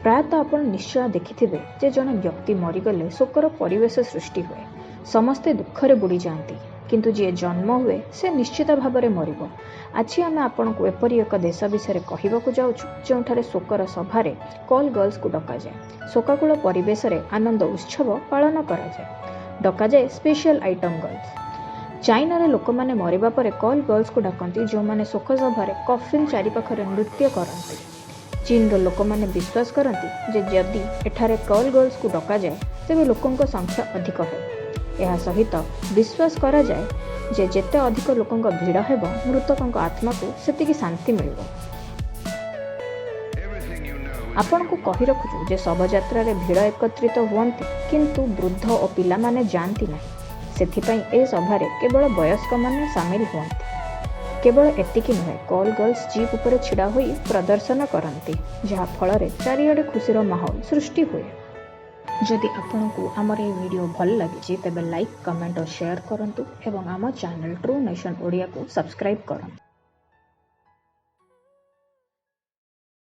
प्रायतः आपण निश्चय देखिथिबे जे जन व्यक्ति मरीगले शोकर परिवेश सृष्टि हुए। समस्ते दुखरे बुड़ी जाती किंतु जी जन्म हुए से निश्चित भाव में मरिब। आज आम आपण को एपरी एक देश विषय कहवाक जाऊँ जो शोकर सभार कॉल गर्ल्स को डकाए। शोकाकूल परिवेश रे आनंद उत्सव पालन कराए। डकाए स्पेशल आइटम गर्ल्स। चाइना रे लोक मैंने मरिबा परे कॉल गर्ल्स को डाकती जो मैंने शोक सभार कफिन चारिपाखरे नृत्य करती। चीन रो लोक मैंने विश्वास करती जे जदि एठारे कॉल गर्ल्स को डकाए तेबे लोकों संख्या अधिक है। यह सहित विश्वास करा जाए जे जेते अधिक लोकों भिड़ हेब मृतकों आत्मा को सेतिकी शांति मिलिब। आपण को कहि रखुछु जे शवयात्रा रे भिड़ एकत्रित हुअन्ति किंतु वृद्ध और पिला माने जानती नहीं। सेथिपई ए सभारे केवल वयस्क माने शामिल हुअन्ति। केवल एतिकी नुहे कॉल गर्ल्स जीप उपरे छिड़ा होई प्रदर्शन करती जहाँ फल चारिआडे खुशीर माहौल सृष्टि हुए। जदि आपंक आमर ये वीडियो भल लगी तेब लाइक कमेंट और शेयर करंतु एवं आम चैनल ट्रू नेशन ओडिया को सब्सक्राइब करंतु।